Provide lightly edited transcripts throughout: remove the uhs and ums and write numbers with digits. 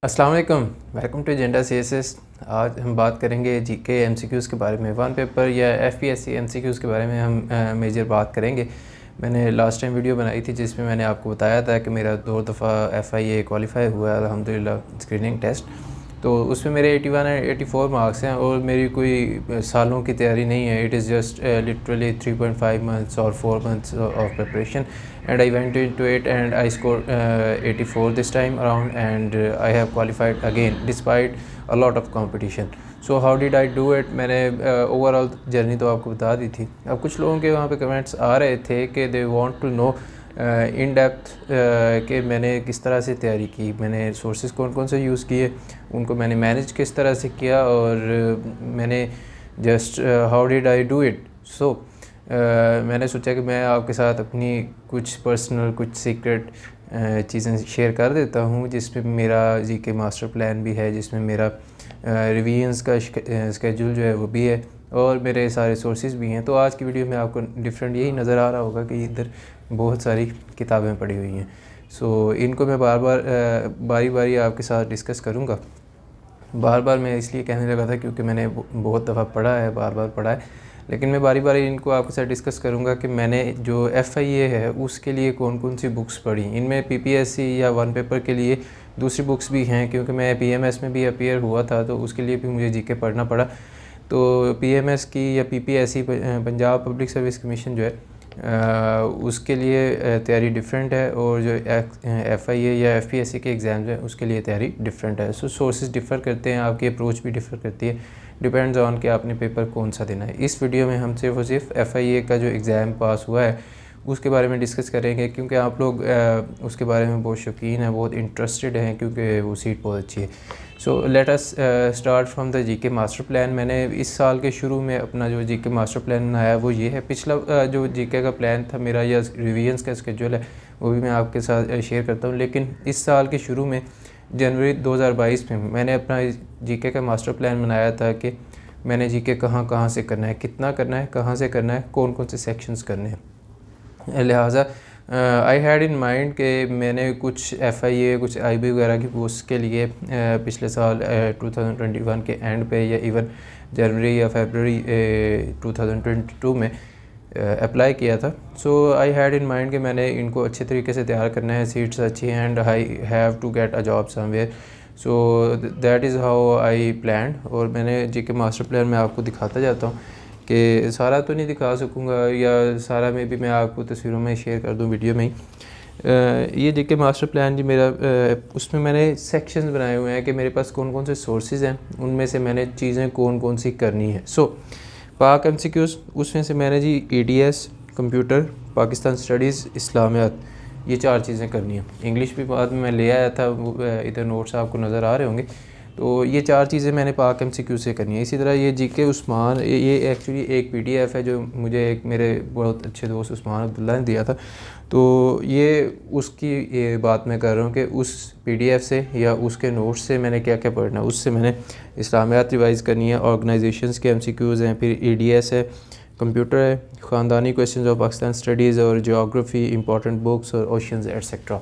अस्सलाम वालेकुम, welcome to agenda CSS. आज हम बात करेंगे जीके एमसीक्यूज़ के बारे में। वन पेपर या एफपीएससी एमसीक्यूज़ के बारे में हम मेजर बात करेंगे। मैंने लास्ट टाइम वीडियो बनाई थी जिसमें मैंने आपको बताया था कि मेरा 2 दफ़ा एफआईए क्वालिफाई हुआ है अल्हम्दुलिल्लाह स्क्रीनिंग टेस्ट। तो उसमें मेरे 81 एंड 84 मार्क्स हैं और मेरी कोई सालों की तैयारी नहीं है। It is just literally 3.5 months और 4 months of preparation and I went into it and I scored 84 this time around and I have qualified again despite a lot of competition. So how did I do it? मैंने overall journey तो आपको बता दी थी। अब कुछ लोगों के वहाँ पे कमेंट्स आ रहे थे कि they want to know in depth कि मैंने किस तरह से तैयारी की, मैंने सोर्सेज कौन कौन से यूज़ किए, उनको मैंने मैनेज किस तरह से किया और मैंने just how did I do it. So मैंने सोचा कि मैं आपके साथ अपनी कुछ पर्सनल कुछ सीक्रेट चीज़ें शेयर कर देता हूँ जिसमें मेरा जीके मास्टर प्लान भी है, जिसमें मेरा रिवीजन्स का स्केड्यूल जो है वो भी है और मेरे सारे सोर्सेज भी हैं। तो आज की वीडियो में आपको डिफरेंट यही नज़र आ रहा होगा कि इधर बहुत सारी किताबें पड़ी हुई हैं। सो इनको मैं बारी बारी आपके साथ डिस्कस करूँगा। बार बार मैं इसलिए कहने लगा था क्योंकि मैंने बहुत दफ़ा पढ़ा है, बार बार पढ़ा है, लेकिन मैं बारी बारी इनको आपके साथ डिस्कस करूंगा कि मैंने जो एफआईए है उसके लिए कौन कौन सी बुक्स पढ़ी। इनमें पीपीएससी या वन पेपर के लिए दूसरी बुक्स भी हैं क्योंकि मैं पीएमएस में भी अपीयर हुआ था तो उसके लिए भी मुझे जीके पढ़ना पड़ा। तो पीएमएस की या PPSC Punjab public service commission जो है उसके लिए तैयारी डिफरेंट है और जो एफआईए या एफपीएससी के एग्ज़ाम्स हैं उसके लिए तैयारी डिफरेंट है। सो सोर्सेज डिफ़र करते हैं, आपकी अप्रोच भी डिफ़र करती है, डिपेंड्स ऑन कि आपने पेपर कौन सा देना है। इस वीडियो में हम सिर्फ और सिर्फ एफआईए का जो एग्ज़ाम पास हुआ है उसके बारे में डिस्कस करेंगे क्योंकि आप लोग उसके बारे में बहुत शौकीन हैं, बहुत इंटरेस्टेड हैं क्योंकि वो सीट बहुत अच्छी है। So let us start from the GK master plan. मैंने इस साल के शुरू में अपना जो जीके मास्टर प्लान बनाया वो ये है। पिछला जो जीके का प्लान था मेरा या रिवीजन्स का स्केड्यूल है वो भी मैं आपके साथ शेयर करता हूँ, लेकिन इस साल के शुरू में जनवरी 2022 में मैंने अपना जीके का मास्टर प्लान बनाया था कि मैंने जीके कहाँ कहाँ से करना है, कितना करना है, कहाँ से करना है, कौन कौन से सेक्शंस करने हैं। लिहाजा आई हैड इन माइंड कि मैंने कुछ एफआईए कुछ आईबी वगैरह की पोस्ट के लिए पिछले साल 2021 के एंड पे या इवन जनवरी या फरवरी 2022 में अप्लाई किया था। सो आई हैड इन माइंड कि मैंने इनको अच्छे तरीके से तैयार करना है, सीट्स अच्छी हैं and I have to get a job somewhere. So that is how I plan. और मैंने जीके मास्टर प्लान में आपको दिखाता जाता हूँ कि सारा तो नहीं दिखा सकूँगा या सारा में भी मैं आपको तस्वीरों में शेयर कर दूँ वीडियो में ही। ये जीके मास्टर प्लान जी मेरा उसमें मैंने सेक्शंस बनाए हुए हैं कि मेरे पास कौन कौन से सोर्सेज हैं, उनमें से मैंने चीज़ें कौन कौन सी करनी है। सो पाक एमसीक्यूज़ उसमें से मैंने जी ईडीएस, कंप्यूटर, पाकिस्तान स्टडीज़, इस्लामियात, ये 4 चीज़ें करनी है। इंग्लिश भी बाद में मैं ले आया था, इधर नोट्स आपको नज़र आ रहे होंगे। तो ये 4 चीज़ें मैंने पाक एमसीक्यू से करनी है। इसी तरह ये जीके उस्मान, ये एक्चुअली एक पीडीएफ है जो मुझे एक मेरे बहुत अच्छे दोस्त उस्मान अब्दुल्ला ने दिया था। तो ये उसकी ये बात मैं कर रहा हूँ कि उस पीडीएफ से या उसके नोट्स से मैंने क्या क्या पढ़ना है। उससे मैंने इस्लामियात रिवाइज़ करनी है, ऑर्गेनाइजेशंस के एमसीक्यूज़ हैं, फिर ईडीएस है, कंप्यूटर है, ख़ानदानी क्वेश्चंस ऑफ पाकिस्तान स्टडीज़ और जियोग्राफी, इंपॉर्टेंट बुक्स और ओशंस एट्सेट्रा।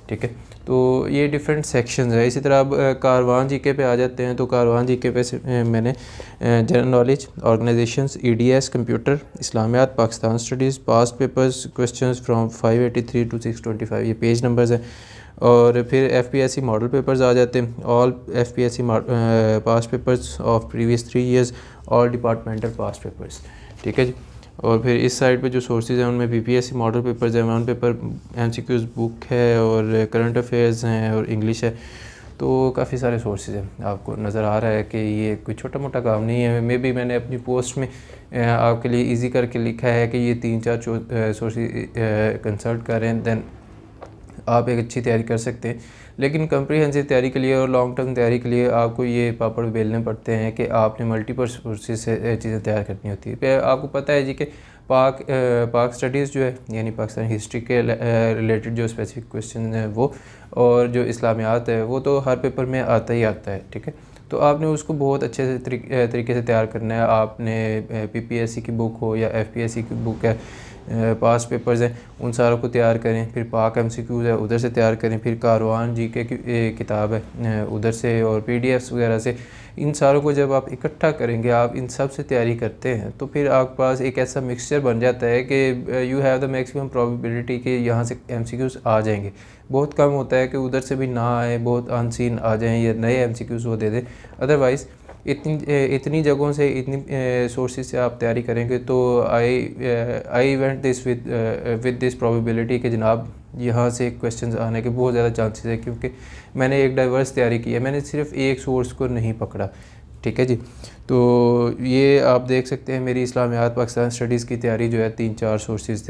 ठीक है, तो ये डिफरेंट सेक्शंस है। इसी तरह अब कारवान जीके पे आ जाते हैं। तो कारवान जीके पे मैंने general knowledge, organisations, EDS, computer, Islamiat, Pakistan studies, past papers questions from 583 to 625, ये पेज नंबर्स हैं। और फिर एफपीएससी मॉडल पेपर्स आ जाते हैं, all FPSC past papers of previous 3 years, all departmental past papers. ठीक है जी। और फिर इस साइड पे जो सोर्सेज हैं उनमें पीपीएससी मॉडल पेपर्स हैं, वन पेपर एमसीक्यूज़ बुक है और करंट अफेयर्स हैं और इंग्लिश है। तो काफ़ी सारे सोर्सेज हैं। आपको नज़र आ रहा है कि ये कोई छोटा मोटा काम नहीं है। मे भी मैंने अपनी पोस्ट में आपके लिए इजी करके लिखा है कि ये 3-4 सोर्सेज कंसल्ट करें, दैन आप एक अच्छी तैयारी कर सकते हैं। लेकिन कम्प्रीहेंसिव तैयारी के लिए और लॉन्ग टर्म तैयारी के लिए आपको ये पापड़ बेलने पड़ते हैं कि आपने मल्टीपल सोर्सेज से चीज़ें तैयार करनी होती है। फिर आपको पता है जी कि पाक स्टडीज़ जो है यानी पाकिस्तान हिस्ट्री के रिलेटेड जो स्पेसिफिक क्वेश्चन हैं वो, और जो इस्लामियात है वो तो हर पेपर में आता ही आता है। ठीक है, तो आपने उसको बहुत अच्छे से तरीके से तैयार करना है। आपने पीपीएससी की बुक हो या एफपीएससी की बुक है, पास्ट पेपर्स हैं, उन सारों को तैयार करें। फिर पाक MCQs है उधर से तैयार करें। फिर कारवान GK की किताब है उधर से, और PDFs वगैरह से। इन सारों को जब आप इकट्ठा करेंगे, आप इन सब से तैयारी करते हैं, तो फिर आपके पास एक ऐसा मिक्सचर बन जाता है कि you have the maximum probability कि यहाँ से MCQs आ जाएंगे। बहुत कम होता है कि उधर से भी ना आए, बहुत अनसीन आ जाएं या नए MCQs वो दे दें। अदरवाइज़ इतनी जगहों से, इतनी सोर्सेज से आप तैयारी करेंगे तो I went this with this probability कि जनाब यहाँ से क्वेश्चंस आने के बहुत ज़्यादा चांसेस है, क्योंकि मैंने एक डाइवर्स तैयारी की है, मैंने सिर्फ एक सोर्स को नहीं पकड़ा। ठीक है जी। तो ये आप देख सकते हैं मेरी इस्लामियात पाकिस्तान स्टडीज़ की तैयारी जो है 3-4 सोर्सेज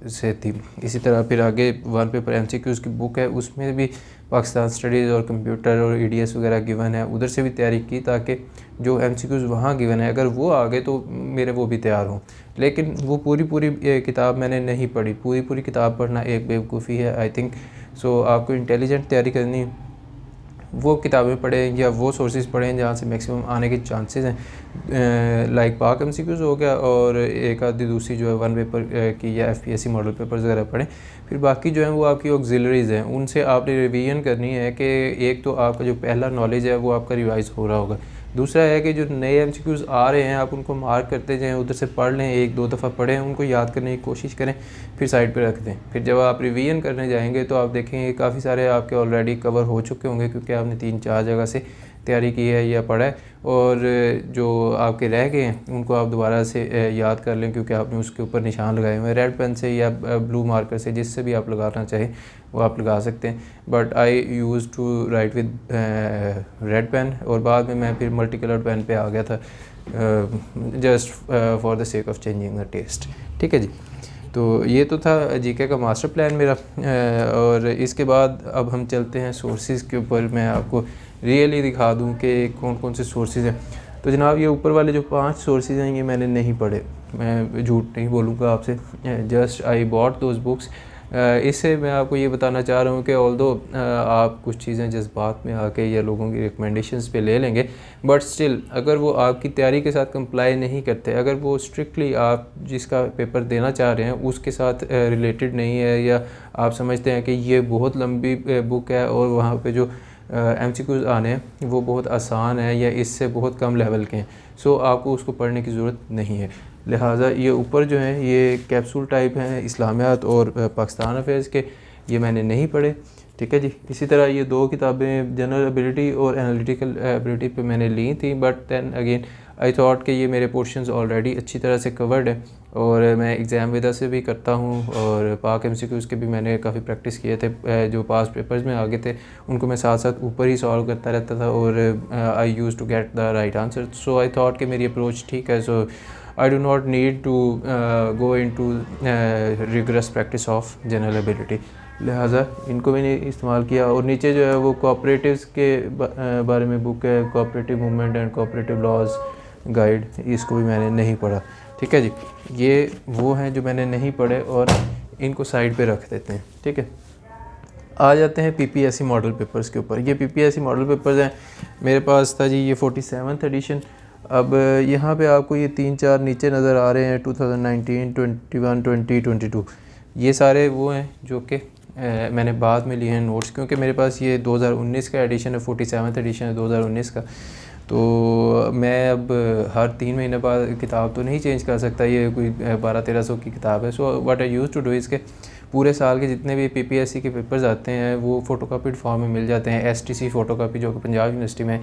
से थी। इसी तरह फिर आगे वन पेपर MCQs की बुक है, उसमें भी पाकिस्तान स्टडीज़ और कंप्यूटर और EDS वगैरह गिवन है, उधर से भी तैयारी की ताकि जो MCQs वहाँ गिवन है अगर वो आ गए तो मेरे वो भी तैयार हों। लेकिन वो पूरी किताब मैंने नहीं पढ़ी। पूरी किताब पढ़ना एक बेवकूफ़ी है आई थिंक। सो आपको इंटेलिजेंट तैयारी करनी है, वो किताबें पढ़ें या वो सोर्सेज पढ़ें जहाँ से मैक्सिमम आने के चांसेस हैं। लाइक पाक MCQs हो गया, और एक आधी दूसरी जो है वन पेपर की या FPSC मॉडल पेपर्स वगैरह पढ़ें। फिर बाकी जो है वो आपकी ऑक्सिलरीज़ हैं, उनसे आपने रिवीजन करनी है कि एक तो आपका जो पहला नॉलेज है वो आपका रिवाइज़ हो रहा होगा। दूसरा है कि जो नए MCQs आ रहे हैं आप उनको मार्क करते जाएँ, उधर से पढ़ लें, 1-2 दफ़ा पढ़ें, उनको याद करने की कोशिश करें, फिर साइड पे रख दें। फिर जब आप रिवीजन करने जाएंगे तो आप देखेंगे काफ़ी सारे आपके ऑलरेडी कवर हो चुके होंगे, क्योंकि आपने 3-4 जगह से तैयारी की है या पढ़ा है, और जो आपके रह गए हैं उनको आप दोबारा से याद कर लें, क्योंकि आपने उसके ऊपर निशान लगाए हुए हैं रेड पेन से या ब्लू मार्कर से, जिससे भी आप लगाना चाहें वो आप लगा सकते हैं। But I use to write with red pen, और बाद में मैं फिर मल्टी कलर पेन पे आ गया था just for the sake of changing the test. ठीक है जी। तो ये तो था GK का मास्टर प्लान मेरा। और इसके बाद अब हम चलते हैं सोर्सेज़ के ऊपर। मैं आपको रियली दिखा दूं कि कौन कौन से सोर्सेज़ हैं। तो जनाब ये ऊपर वाले जो 5 सोर्सेज़ हैं ये मैंने नहीं पढ़े, मैं झूठ नहीं बोलूँगा आपसे। Just I bought those books. इससे मैं आपको ये बताना चाह रहा हूँ कि ऑल्दो आप कुछ चीज़ें जज्बात में आके या लोगों की रिकमेंडेशंस पे ले लेंगे, बट स्टिल अगर वो आपकी तैयारी के साथ कंप्लाई नहीं करते, अगर वो स्ट्रिक्टली आप जिसका पेपर देना चाह रहे हैं उसके साथ रिलेटेड नहीं है, या आप समझते हैं कि ये बहुत लंबी बुक है और वहाँ पे जो MCQs आने हैं वो बहुत आसान है या इससे बहुत कम लेवल के हैं, सो आपको उसको पढ़ने की ज़रूरत नहीं है। लिहाजा ये ऊपर जो हैं ये कैप्सूल टाइप हैं इस्लामियात और पाकिस्तान अफेयर्स के, ये मैंने नहीं पढ़े। ठीक है जी। इसी तरह ये 2 किताबें जनरल एबिलिटी और एनालिटिकल एबिलिटी पे मैंने ली थी, but then again I thought कि ये मेरे पोर्शंस ऑलरेडी अच्छी तरह से कवर्ड है, और मैं एग्ज़ाम विदा से भी करता हूँ, और पाक MCQs के भी मैंने काफ़ी प्रैक्टिस किए थे। जो पास पेपर्स में आगे थे उनको मैं साथ साथ ऊपर ही सॉल्व करता रहता था, और I use to get the right answer. So I thought कि मेरी अप्रोच ठीक है। सो I do not need to go into rigorous practice of general ability। लिहाजा इनको मैंने इस्तेमाल किया। और नीचे जो है वो कोऑपरेटिव्स के बारे में बुक है, cooperative movement and cooperative laws guide, इसको भी मैंने नहीं पढ़ा। ठीक है जी। ये वो हैं जो मैंने नहीं पढ़े और इनको साइड पे रख देते हैं। ठीक है। आ जाते हैं PPSC मॉडल पेपर्स के ऊपर। ये PPSC मॉडल पेपर्स हैं, मेरे पास था जी ये 47th एडिशन। अब यहाँ पे आपको ये 3-4 नीचे नज़र आ रहे हैं 2019, 21, 20, 22। ये सारे वो हैं जो कि मैंने बाद में लिए हैं नोट्स, क्योंकि मेरे पास ये 2019 का एडिशन है, 47th एडिशन है 2019 का। तो मैं अब हर 3 महीने बाद किताब तो नहीं चेंज कर सकता, ये कोई 1200-1300 की किताब है। So what I use to do इसके पूरे साल के जितने भी PPSC के पेपर्स आते हैं वो फ़ोटोकॉपीड फॉर्म में मिल जाते हैं, STC फ़ोटोकॉपी जो कि पंजाब यूनिवर्सिटी में।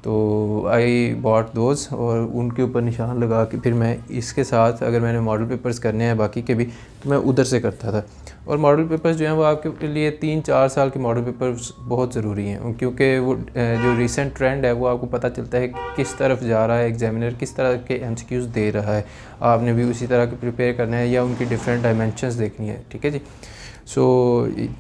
तो आई बॉट दोज, और उनके ऊपर निशान लगा के फिर मैं इसके साथ अगर मैंने मॉडल पेपर्स करने हैं बाकी के भी तो मैं उधर से करता था। और मॉडल पेपर्स जो हैं वो आपके लिए 3-4 साल के मॉडल पेपर्स बहुत ज़रूरी हैं, क्योंकि वो जो रिसेंट ट्रेंड है वो आपको पता चलता है किस तरफ जा रहा है एग्जामिनर, किस तरह के MCQs दे रहा है, आपने भी उसी तरह के प्रिपेयर करना है या उनकी डिफरेंट डायमेंशंस देखनी है। ठीक है जी। सो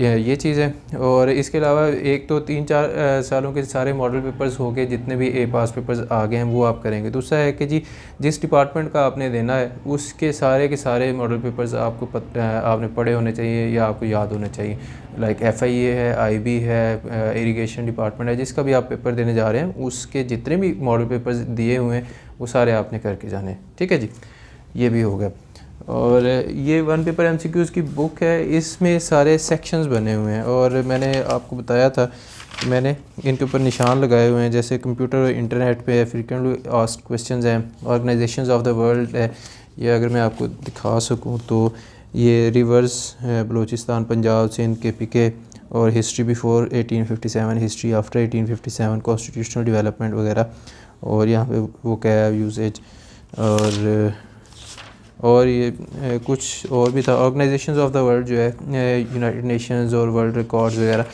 ये चीज़ है। और इसके अलावा एक तो 3-4 सालों के सारे मॉडल पेपर्स हो गए, जितने भी A पास पेपर्स आ गए हैं वो आप करेंगे। दूसरा है कि जी जिस डिपार्टमेंट का आपने देना है उसके सारे के सारे मॉडल पेपर्स आपको आपने पढ़े होने चाहिए या आपको याद होने चाहिए। लाइक FIA है, IB है, इरिगेशन डिपार्टमेंट है, जिसका भी आप पेपर देने जा रहे हैं उसके जितने भी मॉडल पेपर्स दिए हुए हैं वो सारे आपने करके जाने हैं। ठीक है जी। ये भी हो गया। और ये वन पेपर एमसीक्यूज़ की बुक है, इसमें सारे सेक्शंस बने हुए हैं और मैंने आपको बताया था मैंने इनके ऊपर निशान लगाए हुए हैं, जैसे कंप्यूटर और इंटरनेट पे फ्रीक्वेंटली आस्क्ड क्वेश्चंस हैं, ऑर्गेनाइजेशंस ऑफ द वर्ल्ड है। ये अगर मैं आपको दिखा सकूं तो ये रिवर्स बलूचिस्तान, पंजाब, सिंध, KPK और history before 1857, history after 1857, constitutional development वगैरह। और यहाँ पे वो क्या है यूसेज और ये कुछ और भी था। ऑर्गेनाइजेशंस ऑफ द वर्ल्ड जो है यूनाइटेड नेशंस और वर्ल्ड रिकॉर्ड्स वगैरह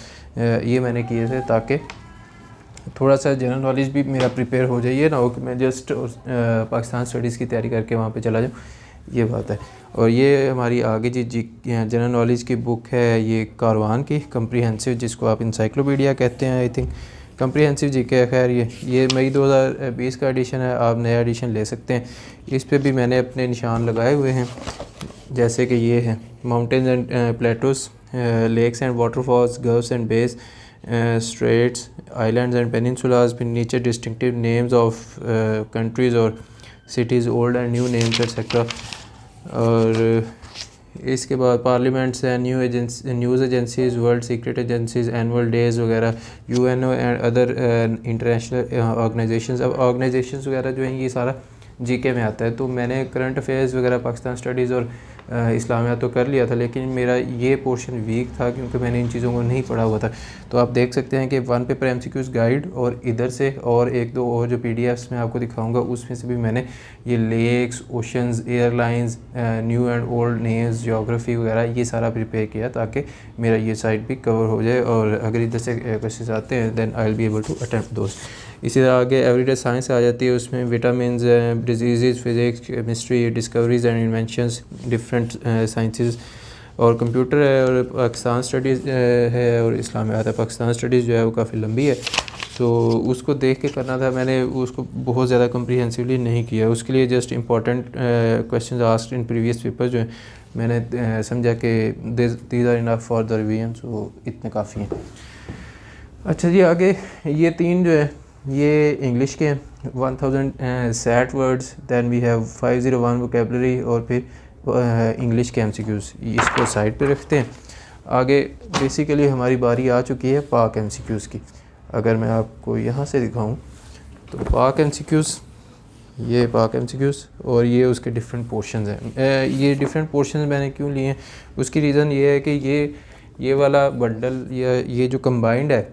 ये मैंने किए थे ताकि थोड़ा सा जनरल नॉलेज भी मेरा प्रिपेयर हो जाए, ये ना हो कि मैं जस्ट पाकिस्तान स्टडीज़ की तैयारी करके वहाँ पे चला जाऊँ, ये बात है। और ये हमारी आगे जी जनरल नॉलेज की बुक है, ये कारवान की कम्प्रीहेंसिव, जिसको आप इंसाइक्लोपीडिया कहते हैं आई थिंक, कम्प्रीहेंसिव जीके। खैर ये मई 2020 का एडिशन है, आप नया एडिशन ले सकते हैं। इस पे भी मैंने अपने निशान लगाए हुए हैं, जैसे कि ये है mountains and plateaus, lakes and waterfalls, gulfs and bays, straits, islands and peninsulas, फिर नीचे डिस्टिंक्टिव नेम्स ऑफ कंट्रीज़ और cities, old and new names etcetera. और इसके बाद पार्लियामेंट्स हैं, news agencies, world secret agencies, annual days वगैरह, UNO and other international organisations. अब organisations वगैरह जो हैं ये सारा जीके में आता है, तो मैंने करंट अफेयर्स वगैरह, पाकिस्तान स्टडीज़ और इस्लामियात तो कर लिया था, लेकिन मेरा ये पोर्शन वीक था क्योंकि मैंने इन चीज़ों को नहीं पढ़ा हुआ था। तो आप देख सकते हैं कि वन पेपर एमसीक्यूज़ गाइड और इधर से और एक दो और जो PDFs मैं आपको दिखाऊंगा उसमें से भी मैंने ये lakes, oceans, airlines, new and old names, geography वगैरह ये सारा प्रिपेयर किया ताकि मेरा ये साइड भी कवर हो जाए, और अगर इधर से क्वेश्चन आते हैं then I will be able to attempt दोस्त। इसी तरह आगे एवरीडे साइंस आ जाती है, उसमें vitamins, disease, physics, chemistry, discoveries and inventions, different sciences. और कंप्यूटर है, और पाकिस्तान स्टडीज़ है, और इस्लामियात है। पाकिस्तान स्टडीज़ जो है वो काफ़ी लंबी है, तो उसको देख के करना था, मैंने उसको बहुत ज़्यादा कम्प्रीहेंसिवली नहीं किया। उसके लिए just important question asked in previous paper जो है मैंने समझा कि these are enough for the revision, so इतने काफ़ी हैं। अच्छा जी, आगे ये तीन जो है ये इंग्लिश के हैं, 1000 set words, then we have 501 vocabulary, और फिर इंग्लिश के MCQs। इसको साइड पे रखते हैं। आगे बेसिकली हमारी बारी आ चुकी है पाक MCQs की। अगर मैं आपको यहाँ से दिखाऊं तो पाक MCQs, ये पाक MCQs और ये उसके डिफरेंट पोर्शंस हैं। ये डिफरेंट पोर्शंस मैंने क्यों लिए हैं, उसकी रीज़न ये है कि ये वाला बंडल या ये जो कंबाइंड है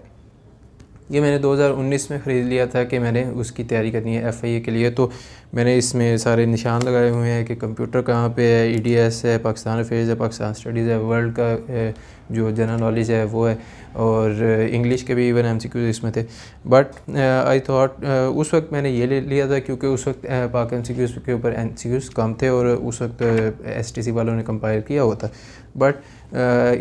ये मैंने 2019 में ख़रीद लिया था कि मैंने उसकी तैयारी करनी है FIA के लिए। तो मैंने इसमें सारे निशान लगाए हुए हैं कि कंप्यूटर कहाँ पे है, EDS है, पाकिस्तान अफेयर्स है, पाकिस्तान स्टडीज़ है, वर्ल्ड का जो जनरल नॉलेज है वो है, और इंग्लिश के भी इवन MCQs इसमें थे। बट आई थॉट उस वक्त मैंने ये ले लिया था क्योंकि उस वक्त पाक MCQs के ऊपर MCQs कम थे और उस वक्त STC वालों ने कंपाइल किया हुआ था। बट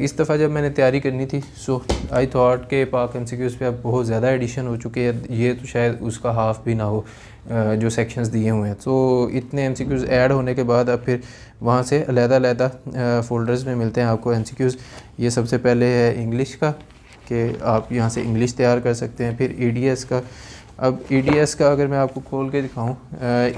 इस दफ़ा जब मैंने तैयारी करनी थी, सो आई थॉट के पाक MCQs पे अब बहुत ज़्यादा एडिशन हो चुकी है, ये तो शायद उसका हाफ भी ना हो जो सेक्शंस दिए हुए हैं। तो इतने MCQs ऐड होने के बाद अब फिर वहाँ से अलग-अलग फ़ोल्डर्स में मिलते हैं आपको MCQs। ये सबसे पहले है इंग्लिश का कि आप यहाँ से इंग्लिश तैयार कर सकते हैं, फिर EDS का। अब EDS का अगर मैं आपको खोल के दिखाऊं,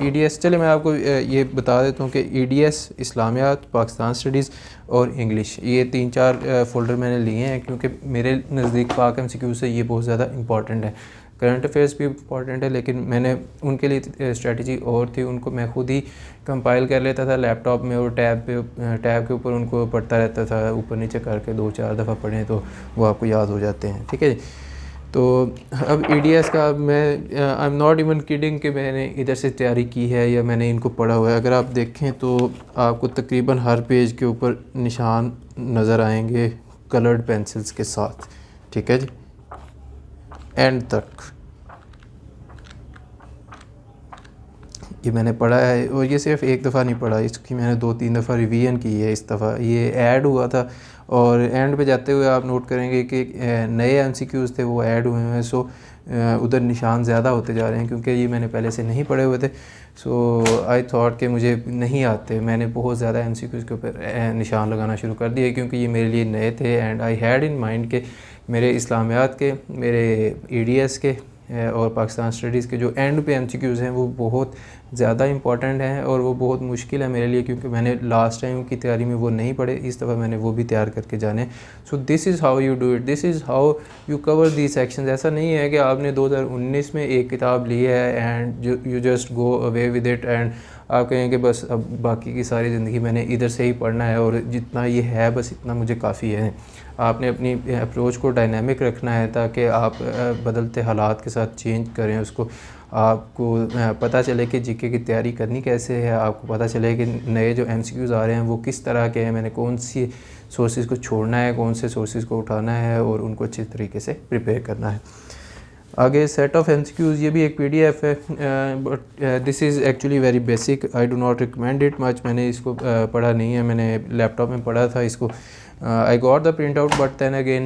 EDS चले मैं आपको ये बता देता हूँ कि EDS इस्लामियात, पाकिस्तान स्टडीज़ और इंग्लिश, ये 3-4 फ़ोल्डर मैंने लिए हैं क्योंकि मेरे नज़दीक पाक MCQ से ये बहुत ज़्यादा इंपॉर्टेंट है। करंट अफेयर्स भी इंपॉर्टेंट है, लेकिन मैंने उनके लिए स्ट्रेटजी और थी, उनको मैं खुद ही कंपाइल कर लेता था लैपटॉप में और टैब के ऊपर उनको पढ़ता रहता था, ऊपर नीचे करके 2-4 दफ़ा पढ़ें तो वो आपको याद हो जाते हैं। ठीक है जी। तो अब EDS का मैं I am not even kidding कि मैंने इधर से तैयारी की है या मैंने इनको पढ़ा हुआ है। अगर आप देखें तो आपको तकरीबन हर पेज के ऊपर निशान नज़र आएंगे कलर्ड पेंसिल्स के साथ। ठीक है जी, एंड तक ये मैंने पढ़ा है, और ये सिर्फ एक दफ़ा नहीं पढ़ा, इसकी मैंने 2-3 दफ़ा रिवीजन की है। इस दफ़ा ये ऐड हुआ था और एंड पे जाते हुए आप नोट करेंगे कि नए MCQs थे वो ऐड हुए हैं। सो उधर निशान ज़्यादा होते जा रहे हैं क्योंकि ये मैंने पहले से नहीं पढ़े हुए थे। सो आई थॉट कि मुझे नहीं आते, मैंने बहुत ज़्यादा MCQs के ऊपर निशान लगाना शुरू कर दिए क्योंकि ये मेरे लिए नए थे। And I had in mind के मेरे इस्लामियात के, मेरे EDS के, और पाकिस्तान स्टडीज़ के जो एंड पे MCQs हैं वो बहुत ज़्यादा इंपॉर्टेंट हैं और वो बहुत मुश्किल है मेरे लिए, क्योंकि मैंने लास्ट टाइम की तैयारी में वो नहीं पढ़े, इस दफ़ा मैंने वो भी तैयार करके जाने। So this is how you do it, this is how you cover the sections. ऐसा नहीं है कि आपने 2019 में एक किताब ली है and you just go away with it and आप कहें कि बस अब बाकी की सारी ज़िंदगी मैंने इधर से ही पढ़ना है और जितना ये है बस इतना मुझे काफ़ी है। आपने अपनी अप्रोच को डायनामिक रखना है ताकि आप बदलते हालात के साथ चेंज करें उसको। आपको पता चले कि जीके की तैयारी करनी कैसे है, आपको पता चले कि नए जो MCQs आ रहे हैं वो किस तरह के हैं, मैंने कौन सी सोर्सेज़ को छोड़ना है, कौन से सोर्सेज़ को उठाना है और उनको अच्छे तरीके से प्रिपेयर करना है। आगे सेट ऑफ MCQs, ये भी एक PDF है, but this is actually very basic, I do not recommend it much. मैंने इसको पढ़ा नहीं है, मैंने लैपटॉप में पढ़ा था इसको। I got the print out but then again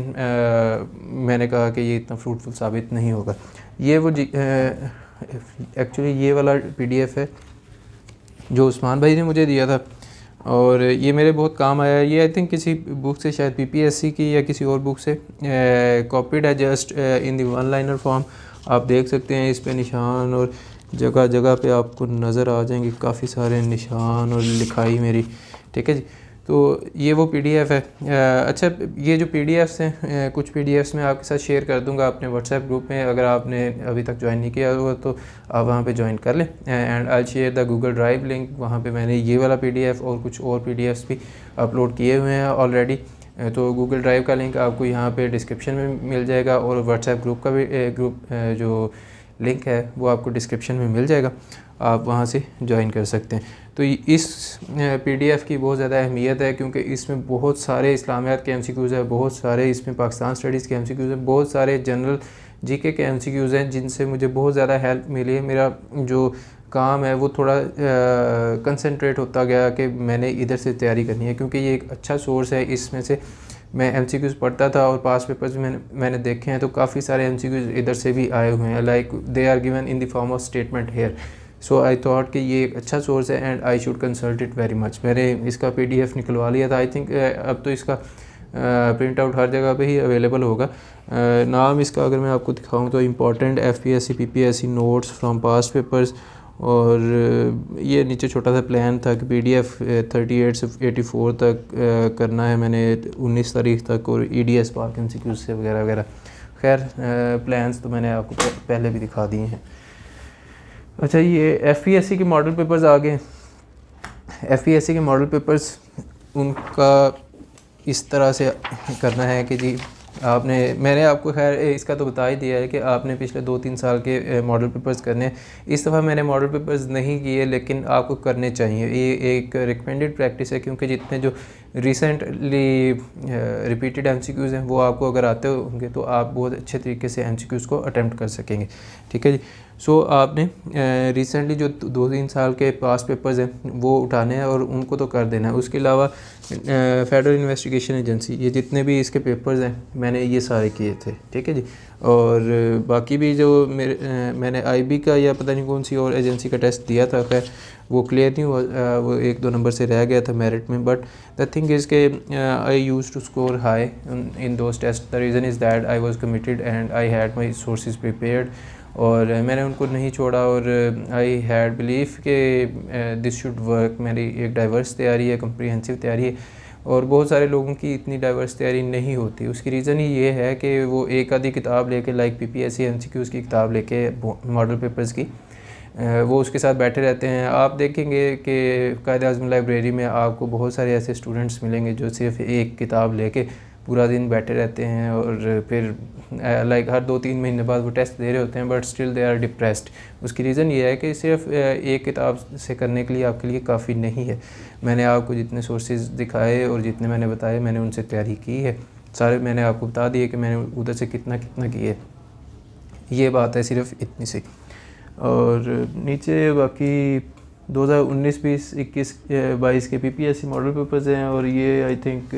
मैंने कहा कि ये इतना फ्रूटफुल साबित नहीं होगा। ये वो एक्चुअली ये वाला PDF है जो उस्मान भाई ने मुझे दिया था और ये मेरे बहुत काम आया है। ये आई थिंक किसी बुक से, शायद PPSC की या किसी और बुक से कॉपीड है, just in the one liner form. आप देख सकते हैं इस पे निशान और जगह जगह पे आपको नज़र आ जाएंगे काफ़ी सारे निशान और लिखाई मेरी, ठीक है जी। तो ये वो PDF है। अच्छा, ये जो PDFs हैं, कुछ PDFs मैं आपके साथ शेयर कर दूंगा अपने WhatsApp ग्रुप में, अगर आपने अभी तक ज्वाइन नहीं किया हुआ तो आप वहाँ पे ज्वाइन कर लें। And I share the Google drive link, वहाँ पे मैंने ये वाला PDF और कुछ और PDFs भी अपलोड किए हुए हैं ऑलरेडी। तो गूगल ड्राइव का लिंक आपको यहाँ पे डिस्क्रिप्शन में मिल जाएगा और व्हाट्सएप ग्रुप का भी जो लिंक है वो आपको डिस्क्रिप्शन में मिल जाएगा, आप वहाँ से ज्वाइन कर सकते हैं। तो इस PDF की बहुत ज़्यादा अहमियत है क्योंकि इसमें बहुत सारे इस्लामियात के MCQs हैं, बहुत सारे इसमें पाकिस्तान स्टडीज़ के MCQs हैं, बहुत सारे जनरल GK के MCQs हैं जिनसे मुझे बहुत ज़्यादा हेल्प मिली है। मेरा जो काम है वो थोड़ा कंसंट्रेट होता गया कि मैंने इधर से तैयारी करनी है, क्योंकि ये एक अच्छा सोर्स है। इसमें से मैं MCQs पढ़ता था और पास पेपर्स मैंने देखे हैं तो काफ़ी सारे MCQs इधर से भी आए हुए हैं, like they are given in the form of statement here. So I thought कि ये एक अच्छा सोर्स है and I should consult it very much. मैंने इसका PDF निकलवा लिया था। आई थिंक अब तो इसका प्रिंट आउट हर जगह पे ही अवेलेबल होगा। नाम इसका अगर मैं आपको दिखाऊं तो important FPSC PPSC notes from past papers, और ये नीचे छोटा सा प्लान था कि PDF 38 से 84 तक करना है मैंने 19 तारीख तक, और EDS पार्क MCQs से वगैरह वगैरह। खैर प्लान्स तो मैंने आपको पहले भी दिखा दिए हैं। अच्छा, ये FPSC के मॉडल पेपर्स आ गए। FPSC के मॉडल पेपर्स उनका इस तरह से करना है कि जी मैंने आपको खैर इसका तो बता ही दिया है कि आपने पिछले 2-3 साल के मॉडल पेपर्स करने। इस दफ़ा मैंने मॉडल पेपर्स नहीं किए लेकिन आपको करने चाहिए, ये एक रिकमेंडेड प्रैक्टिस है, क्योंकि जितने जो रिसेंटली रिपीटेड MCQs हैं वो आपको अगर आते होंगे तो आप बहुत अच्छे तरीके से MCQs को अटैम्प्ट कर सकेंगे, ठीक है जी। सो आपने रिसेंटली जो 2-3 साल के पास पेपर्स हैं वो उठाने हैं और उनको तो कर देना है। उसके अलावा फेडरल इन्वेस्टिगेशन एजेंसी, ये जितने भी इसके पेपर्स हैं मैंने ये सारे किए थे, ठीक है जी। और बाकी भी जो मैंने IB का या पता नहीं कौन सी और एजेंसी का टेस्ट दिया था, खैर वो क्लियर नहीं हुआ, वो 1-2 नंबर से रह गया था मेरिट में। बट द थिंग इज़ के I use to score high in those test. The reason is that I was committed and I had my sources prepared, और मैंने उनको नहीं छोड़ा, और आई हैड बिलीव कि दिस शुड वर्क। मेरी एक डाइवर्स तैयारी है, कम्प्रीहेंसिव तैयारी है, और बहुत सारे लोगों की इतनी डाइवर्स तैयारी नहीं होती। उसकी रीज़न ही ये है कि वो एक आधी किताब लेके, लाइक PPSC MCQs की किताब लेके मॉडल पेपर्स की, वो उसके साथ बैठे रहते हैं। आप देखेंगे कि कायद-ए-आज़म लाइब्रेरी में आपको बहुत सारे ऐसे स्टूडेंट्स मिलेंगे जो सिर्फ एक किताब लेके पूरा दिन बैठे रहते हैं और फिर लाइक हर 2-3 महीने बाद वो टेस्ट दे रहे होते हैं, but still they are depressed. उसकी रीज़न ये है कि सिर्फ एक किताब से करने के लिए आपके लिए काफ़ी नहीं है। मैंने आपको जितने सोर्सेज दिखाए और जितने मैंने बताए, मैंने उनसे तैयारी की है सारे, मैंने आपको बता दिए कि मैंने उधर से कितना कितना किए। ये बात है सिर्फ इतनी सी। और नीचे बाकी 2019, 20, 21, 22 के PPSC मॉडल पेपर्स हैं, और ये आई थिंक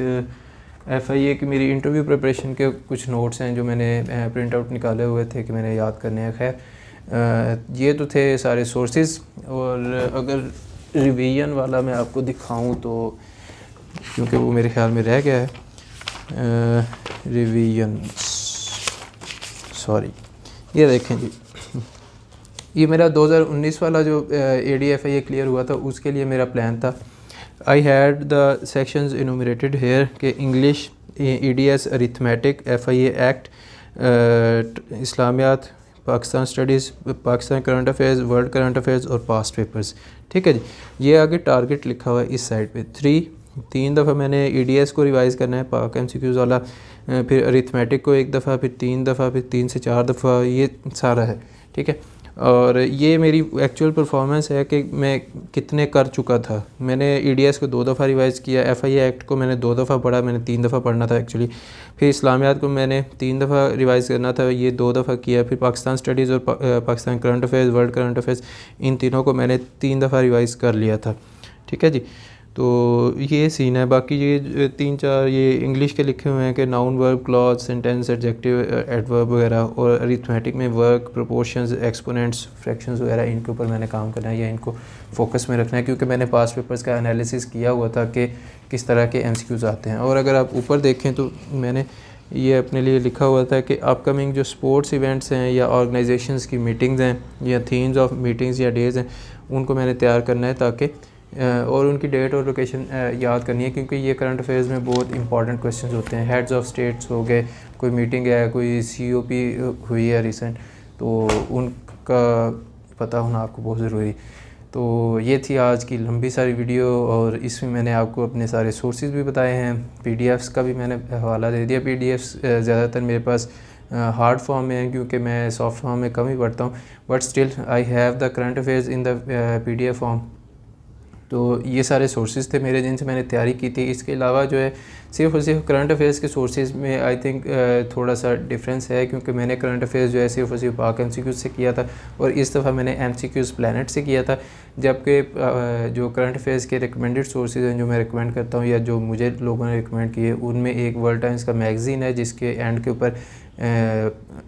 FIA की मेरी इंटरव्यू प्रिपरेशन के कुछ नोट्स हैं जो मैंने प्रिंट आउट निकाले हुए थे कि मैंने याद करने हैं। खैर ये तो थे सारे सोर्सेज। और अगर रिवीजन वाला मैं आपको दिखाऊं तो, क्योंकि वो मेरे ख्याल में रह गया है, रिवीजन, सॉरी, ये देखें जी, ये मेरा 2019 वाला जो ADF है ये क्लियर हुआ था, उसके लिए मेरा प्लान था। I had the sections enumerated here के English, EDS, arithmetic, FIA act, Islamiat, Pakistan studies, Pakistan current affairs, world current affairs और पास्ट पेपर्स। ठीक है जी, ये आगे टारगेट लिखा हुआ है इस साइड पे। 3 दफ़ा मैंने EDS को रिवाइज़ करना है, पाक MCQs वाला, फिर अरिथमेटिक को 1 दफ़ा, फिर 3 दफ़ा, फिर 3 से 4 दफ़ा, ये सारा है। ठीक है, और ये मेरी एक्चुअल परफॉर्मेंस है कि मैं कितने कर चुका था। मैंने EDS को 2 दफ़ा रिवाइज़ किया, FIA एक्ट को मैंने 2 दफ़ा पढ़ा, मैंने 3 दफ़ा पढ़ना था एक्चुअली। फिर इस्लामियात को मैंने 3 दफ़ा रिवाइज़ करना था, ये 2 दफ़ा किया। फिर पाकिस्तान स्टडीज़ और Pakistan current affairs, world current affairs, इन तीनों को मैंने 3 दफ़ा रिवाइज़ कर लिया था। ठीक है जी, तो ये सीन है। बाकी ये 3-4 ये इंग्लिश के लिखे हुए हैं कि noun, verb, clause, sentence, adjective, adverb वगैरह, और अरिथमेटिक में वर्क, प्रोपोर्शंस, एक्सपोनेंट्स, फ्रैक्शंस वगैरह, इनके ऊपर मैंने काम करना है या इनको फोकस में रखना है, क्योंकि मैंने पास्ट पेपर्स का एनालिसिस किया हुआ था कि किस तरह के MCQs आते हैं। और अगर आप ऊपर देखें तो मैंने ये अपने लिए लिखा हुआ था कि अपकमिंग जो स्पोर्ट्स इवेंट्स हैं या ऑर्गेनाइजेशंस की मीटिंग्स हैं या थीम्स ऑफ मीटिंग्स या डेज़ हैं, उनको मैंने तैयार करना है, ताकि और उनकी डेट और लोकेशन याद करनी है, क्योंकि ये करंट अफेयर्स में बहुत इंपॉर्टेंट क्वेश्चंस होते हैं। हेड्स ऑफ स्टेट्स हो गए, कोई मीटिंग है, कोई COP हुई है रिसेंट, तो उनका पता होना आपको बहुत ज़रूरी। तो ये थी आज की लंबी सारी वीडियो, और इसमें मैंने आपको अपने सारे सोर्सेज भी बताए हैं। PDFs का भी मैंने हवाला दे दिया। PDFs ज़्यादातर मेरे पास हार्ड फॉर्म में है, क्योंकि मैं सॉफ्ट फॉर्म में कम ही पढ़ता हूँ, but still I have the current affairs in the PDF form. तो ये सारे सोर्सेज थे मेरे जिनसे मैंने तैयारी की थी। इसके अलावा जो है सिर्फ और सिर्फ करंट अफेयर्स के सोर्सेज में आई थिंक थोड़ा सा डिफरेंस है, क्योंकि मैंने करंट अफेयर्स जो है सिर्फ और सिर्फ पाक MCQs से किया था, और इस दफ़ा मैंने MCQs प्लैनेट से किया था। जबकि जो करंट अफेयर्स के रिकमेंडेड सोर्सेज हैं जो मैं रिकमेंड करता हूँ या जो मुझे लोगों ने रिकमेंड किए, उनमें एक वर्ल्ड टाइम्स का मैगज़ीन है, जिसके एंड के ऊपर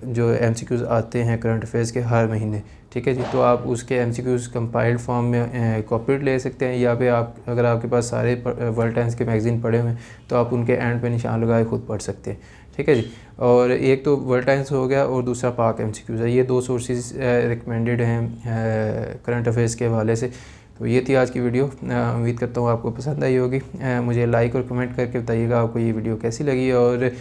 जो MCQs आते हैं करंट अफेयर्स के हर महीने। ठीक है जी, तो आप उसके MCQs कंपाइल्ड फॉर्म में कॉपीड ले सकते हैं, या फिर आप अगर आपके पास सारे वर्ल्ड टाइम्स के मैगज़ीन पढ़े हुए हैं तो आप उनके एंड पे निशान लगाए खुद पढ़ सकते हैं। ठीक है जी, और एक तो वर्ल्ड टाइम्स हो गया और दूसरा पाक MCQs है। ये 2 सोर्सेज रिकमेंडेड हैं करंट अफेयर्स के हवाले से। तो ये थी आज की वीडियो। उम्मीद करता हूँ आपको पसंद आई होगी। मुझे लाइक और कमेंट करके बताइएगा आपको ये वीडियो कैसी लगी, और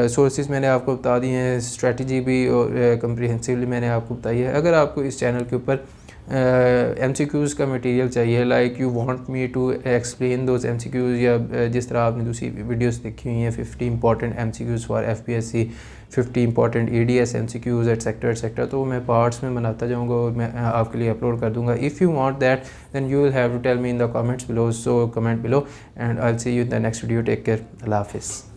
सोर्सेज मैंने आपको बता दिए हैं, स्ट्रेटजी भी और कम्प्रीहेंसिवली मैंने आपको बताई है। अगर आपको इस चैनल के ऊपर MCQs का मटेरियल चाहिए, like you want me to explain those MCQs, या जिस तरह आपने दूसरी वीडियोस देखी हुई हैं 50 important MCQs for FPSC, 50 important EDS MCQs etcetera, तो मैं पार्ट्स में बनाता जाऊँगा और मैं आपके लिए अपलोड कर दूँगा। If you want that then you will have to tell me in the comments below, so comment below and I will see you in the next video. Take care, अल्लाह हाफिज़।